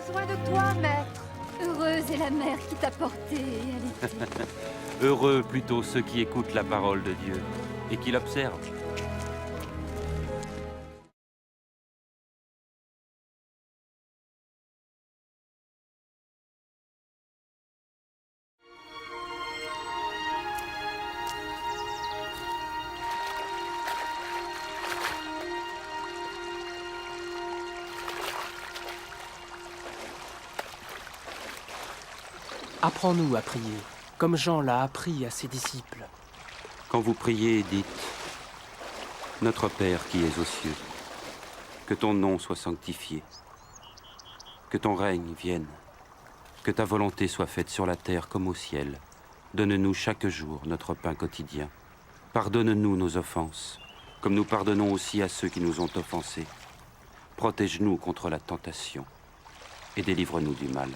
besoin de toi, maître. Heureuse est la mère qui t'a porté et allaitée. Heureux plutôt ceux qui écoutent la parole de Dieu et qui l'observent. Apprends-nous à prier, comme Jean l'a appris à ses disciples. Quand vous priez, dites « Notre Père qui es aux cieux, que ton nom soit sanctifié, que ton règne vienne, que ta volonté soit faite sur la terre comme au ciel. Donne-nous chaque jour notre pain quotidien. Pardonne-nous nos offenses, comme nous pardonnons aussi à ceux qui nous ont offensés. Protège-nous contre la tentation et délivre-nous du mal. »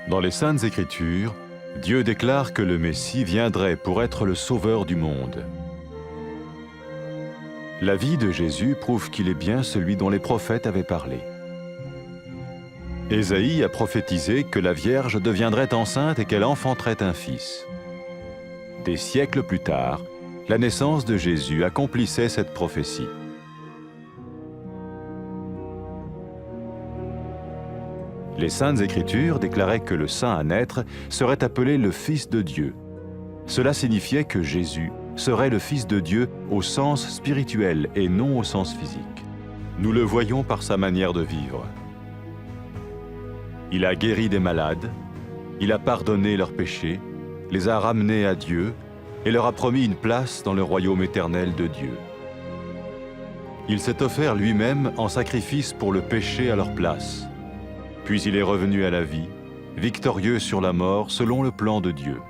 Dans les Saintes Écritures, Dieu déclare que le Messie viendrait pour être le sauveur du monde. La vie de Jésus prouve qu'il est bien celui dont les prophètes avaient parlé. Ésaïe a prophétisé que la Vierge deviendrait enceinte et qu'elle enfanterait un fils. Des siècles plus tard, la naissance de Jésus accomplissait cette prophétie. Les Saintes Écritures déclaraient que le saint à naître serait appelé le Fils de Dieu. Cela signifiait que Jésus serait le Fils de Dieu au sens spirituel et non au sens physique. Nous le voyons par sa manière de vivre. Il a guéri des malades, il a pardonné leurs péchés, les a ramenés à Dieu et leur a promis une place dans le royaume éternel de Dieu. Il s'est offert lui-même en sacrifice pour le péché à leur place. Puis il est revenu à la vie, victorieux sur la mort selon le plan de Dieu.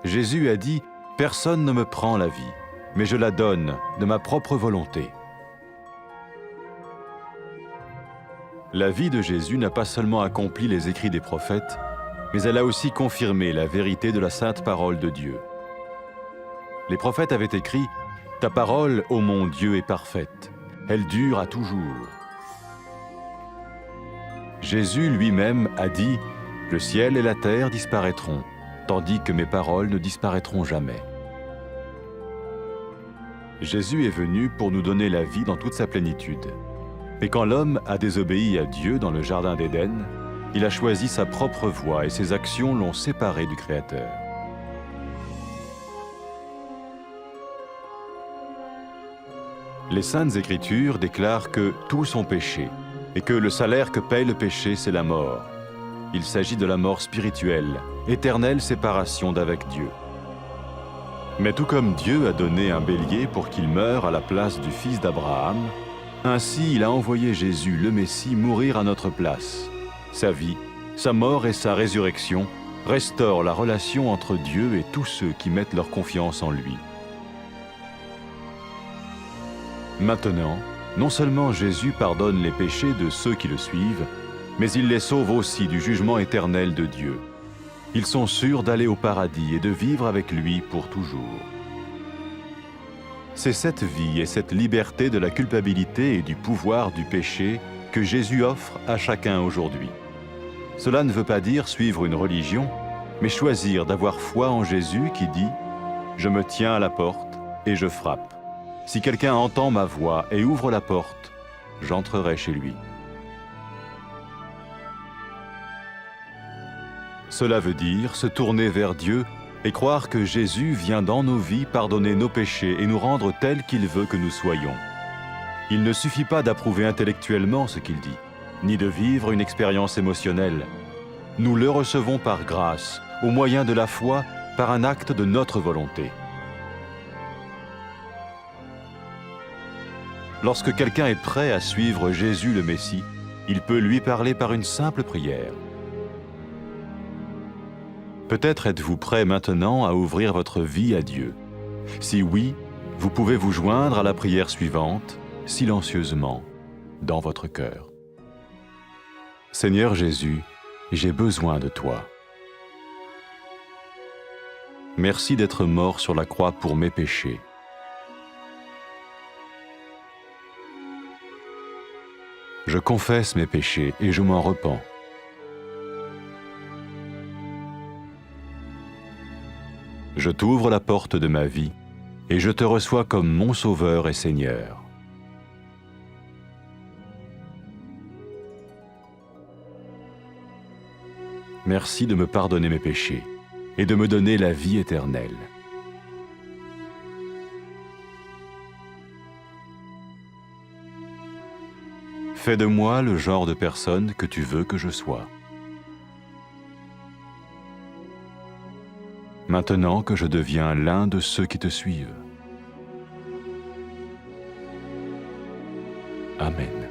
Jésus a dit « Personne ne me prend la vie, mais je la donne de ma propre volonté. » La vie de Jésus n'a pas seulement accompli les écrits des prophètes, mais elle a aussi confirmé la vérité de la sainte parole de Dieu. Les prophètes avaient écrit « Ta parole, ô mon Dieu, est parfaite, elle dure à toujours. » Jésus lui-même a dit « Le ciel et la terre disparaîtront, tandis que mes paroles ne disparaîtront jamais. » Jésus est venu pour nous donner la vie dans toute sa plénitude. Et quand l'homme a désobéi à Dieu dans le jardin d'Éden, il a choisi sa propre voie et ses actions l'ont séparé du Créateur. Les Saintes Écritures déclarent que tous ont péché et que le salaire que paye le péché, c'est la mort. Il s'agit de la mort spirituelle, éternelle séparation d'avec Dieu. Mais tout comme Dieu a donné un bélier pour qu'il meure à la place du fils d'Abraham, ainsi il a envoyé Jésus, le Messie, mourir à notre place. Sa vie, sa mort et sa résurrection restaurent la relation entre Dieu et tous ceux qui mettent leur confiance en lui. Maintenant, non seulement Jésus pardonne les péchés de ceux qui le suivent, mais il les sauve aussi du jugement éternel de Dieu. Ils sont sûrs d'aller au paradis et de vivre avec lui pour toujours. C'est cette vie et cette liberté de la culpabilité et du pouvoir du péché que Jésus offre à chacun aujourd'hui. Cela ne veut pas dire suivre une religion, mais choisir d'avoir foi en Jésus qui dit « Je me tiens à la porte et je frappe. Si quelqu'un entend ma voix et ouvre la porte, j'entrerai chez lui. » Cela veut dire se tourner vers Dieu et croire que Jésus vient dans nos vies pardonner nos péchés et nous rendre tels qu'il veut que nous soyons. Il ne suffit pas d'approuver intellectuellement ce qu'il dit, ni de vivre une expérience émotionnelle. Nous le recevons par grâce, au moyen de la foi, par un acte de notre volonté. Lorsque quelqu'un est prêt à suivre Jésus le Messie, il peut lui parler par une simple prière. Peut-être êtes-vous prêt maintenant à ouvrir votre vie à Dieu. Si oui, vous pouvez vous joindre à la prière suivante, silencieusement. dans votre cœur. Seigneur Jésus, j'ai besoin de toi. Merci d'être mort sur la croix pour mes péchés. Je confesse mes péchés et je m'en repens. Je t'ouvre la porte de ma vie et je te reçois comme mon Sauveur et Seigneur. Merci de me pardonner mes péchés et de me donner la vie éternelle. Fais de moi le genre de personne que tu veux que je sois. Maintenant que je deviens l'un de ceux qui te suivent. Amen.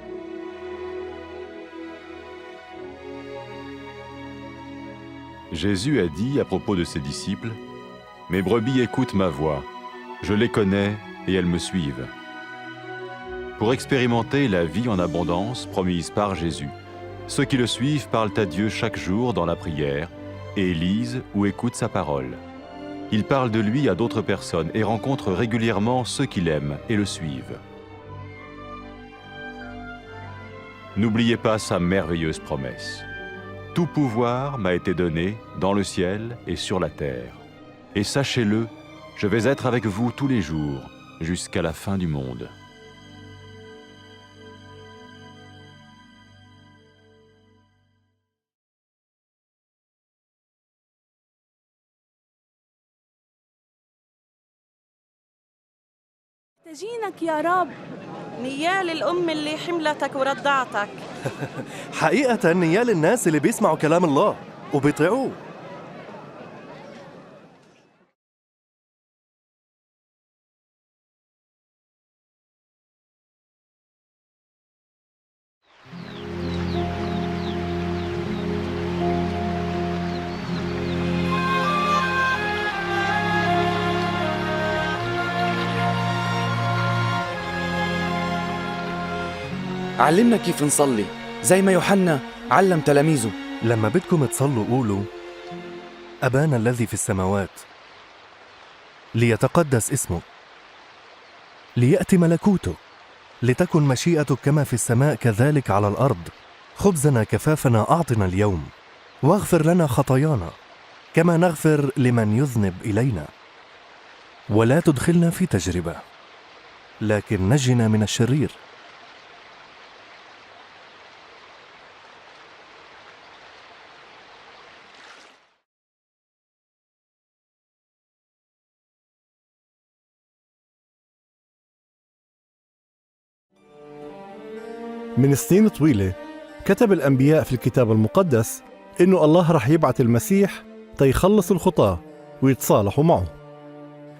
Jésus a dit à propos de ses disciples, « Mes brebis écoutent ma voix, je les connais et elles me suivent. » Pour expérimenter la vie en abondance promise par Jésus, ceux qui le suivent parlent à Dieu chaque jour dans la prière et lisent ou écoutent sa parole. Ils parlent de lui à d'autres personnes et rencontrent régulièrement ceux qui l'aiment et le suivent. N'oubliez pas sa merveilleuse promesse. Tout pouvoir m'a été donné dans le ciel et sur la terre. Et sachez-le, je vais être avec vous tous les jours, jusqu'à la fin du monde. محتاجينك يا رب. نيال الأم اللي حملتك ورضعتك. حقيقة نيال الناس اللي بيسمعوا كلام الله وبيطيعوه. علمنا كيف نصلي زي ما يوحنا علم تلاميذه. لما بدكم تصلوا قولوا أبانا الذي في السماوات ليتقدس اسمك ليأتي ملكوتك لتكن مشيئتك كما في السماء كذلك على الأرض. خبزنا كفافنا أعطنا اليوم واغفر لنا خطايانا كما نغفر لمن يذنب إلينا ولا تدخلنا في تجربة لكن نجنا من الشرير. من سنين طويلة كتب الأنبياء في الكتاب المقدس إنه الله رح يبعث المسيح تيخلص الخطاة ويتصالحوا معه.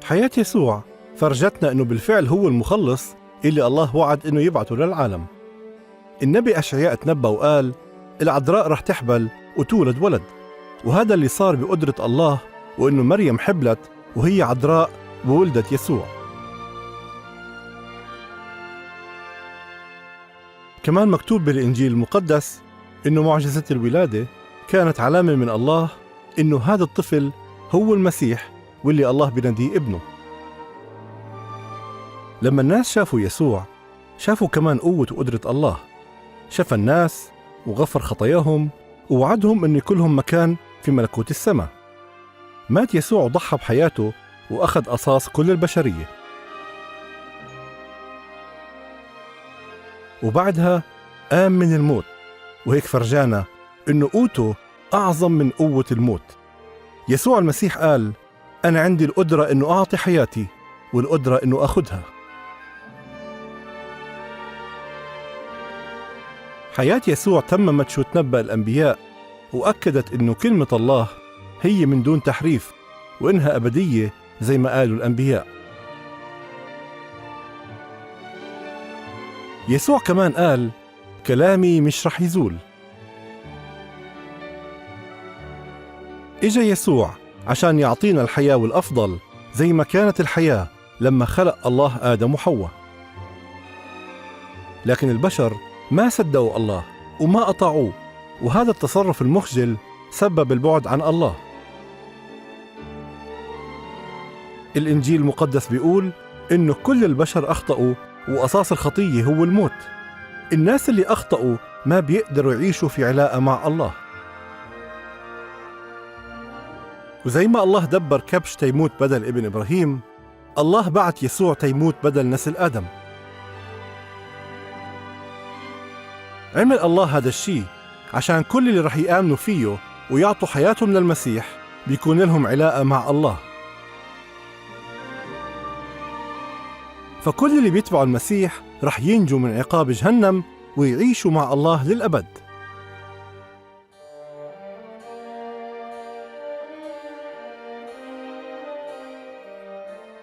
حياة يسوع فرجتنا إنه بالفعل هو المخلص اللي الله وعد إنه يبعثه للعالم. النبي أشعياء تنبأ وقال العذراء رح تحبل وتولد ولد، وهذا اللي صار بقدرة الله، وإنه مريم حبلت وهي عذراء وولدت يسوع. كمان مكتوب بالإنجيل المقدس إنه معجزة الولادة كانت علامة من الله إنه هذا الطفل هو المسيح واللي الله بيناديه ابنه. لما الناس شافوا يسوع شافوا كمان قوة وقدرة الله، شاف الناس وغفر خطاياهم ووعدهم إن يكلهم مكان في ملكوت السماء. مات يسوع وضحى بحياته وأخذ قصاص كل البشرية، وبعدها قام من الموت، وهيك فرجانا إنه قوته أعظم من قوة الموت. يسوع المسيح قال أنا عندي القدرة إنه أعطي حياتي والقدرة إنه أخذها. حياة يسوع تممت شو تنبأ الأنبياء، وأكدت إنه كلمة الله هي من دون تحريف وإنها أبدية زي ما قالوا الأنبياء. يسوع كمان قال كلامي مش رح يزول. إجا يسوع عشان يعطينا الحياة والأفضل زي ما كانت الحياة لما خلق الله آدم وحواء. لكن البشر ما صدقوا الله وما أطاعوه، وهذا التصرف المخجل سبب البعد عن الله. الإنجيل المقدس بيقول إنه كل البشر أخطأوا وأساس الخطية هو الموت. الناس اللي أخطأوا ما بيقدروا يعيشوا في علاقة مع الله. وزي ما الله دبر كبش تيموت بدل ابن إبراهيم، الله بعت يسوع تيموت بدل نسل آدم. عمل الله هذا الشيء عشان كل اللي رح يآمنوا فيه ويعطوا حياتهم للمسيح بيكون لهم علاقة مع الله. فكل اللي بيتبعوا المسيح رح ينجوا من عقاب جهنم ويعيشوا مع الله للأبد.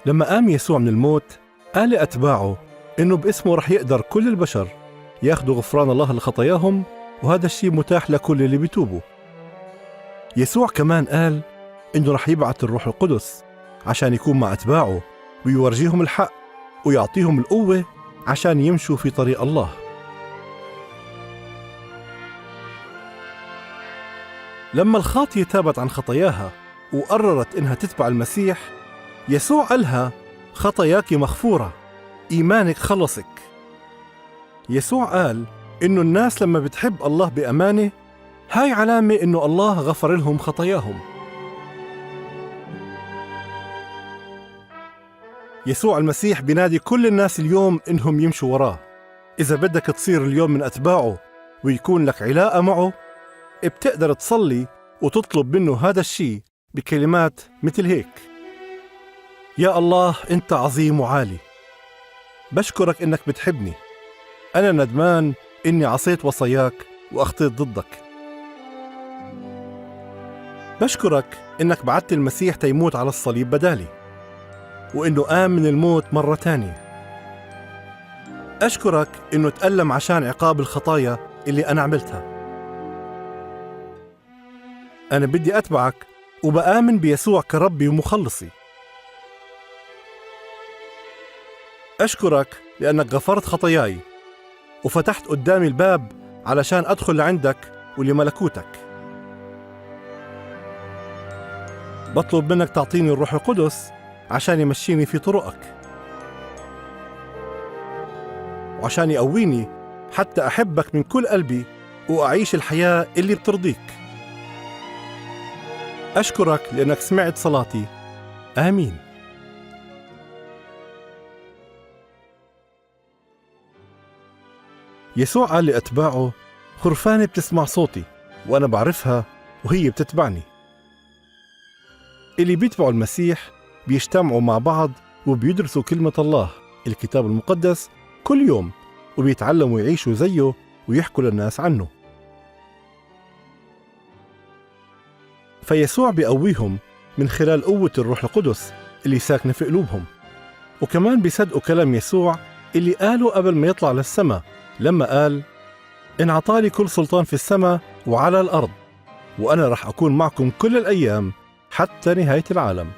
لما قام يسوع من الموت قال لأتباعه إنه باسمه رح يقدر كل البشر ياخدوا غفران الله لخطاياهم، وهذا الشيء متاح لكل اللي بيتوبوا. يسوع كمان قال إنه رح يبعث الروح القدس عشان يكون مع أتباعه ويورجيهم الحق ويعطيهم القوة عشان يمشوا في طريق الله. لما الخاطية تابت عن خطاياها وقررت إنها تتبع المسيح، يسوع قالها خطاياك مغفورة، إيمانك خلصك. يسوع قال إنه الناس لما بتحب الله بأمانة هاي علامة إنه الله غفر لهم خطاياهم. يسوع المسيح بينادي كل الناس اليوم إنهم يمشوا وراه. إذا بدك تصير اليوم من أتباعه ويكون لك علاقة معه، بتقدر تصلي وتطلب منه هذا الشيء بكلمات مثل هيك: يا الله أنت عظيم وعالي، بشكرك إنك بتحبني، أنا ندمان إني عصيت وصاياك وأخطيت ضدك. بشكرك إنك بعت المسيح تيموت على الصليب بدالي، وإنه قام من الموت مرة تانية. أشكرك إنه تألم عشان عقاب الخطايا اللي أنا عملتها. أنا بدي أتبعك وبآمن بيسوع كربي ومخلصي. أشكرك لأنك غفرت خطاياي وفتحت قدامي الباب علشان أدخل لعندك ولملكوتك. بطلب منك تعطيني الروح القدس عشان يمشيني في طرقك، وعشان يقويني حتى أحبك من كل قلبي وأعيش الحياة اللي بترضيك. أشكرك لأنك سمعت صلاتي. آمين. يسوع قال لأتباعه: خرفانة بتسمع صوتي وأنا بعرفها وهي بتتبعني. اللي بيتبعوا المسيح بيجتمعوا مع بعض وبيدرسوا كلمة الله الكتاب المقدس كل يوم، وبيتعلموا يعيشوا زيه ويحكوا للناس عنه. فيسوع بيقويهم من خلال قوة الروح القدس اللي ساكنة في قلوبهم، وكمان بيصدقوا كلام يسوع اللي قاله قبل ما يطلع للسماء لما قال: إن عطالي كل سلطان في السماء وعلى الأرض، وأنا رح أكون معكم كل الأيام حتى نهاية العالم.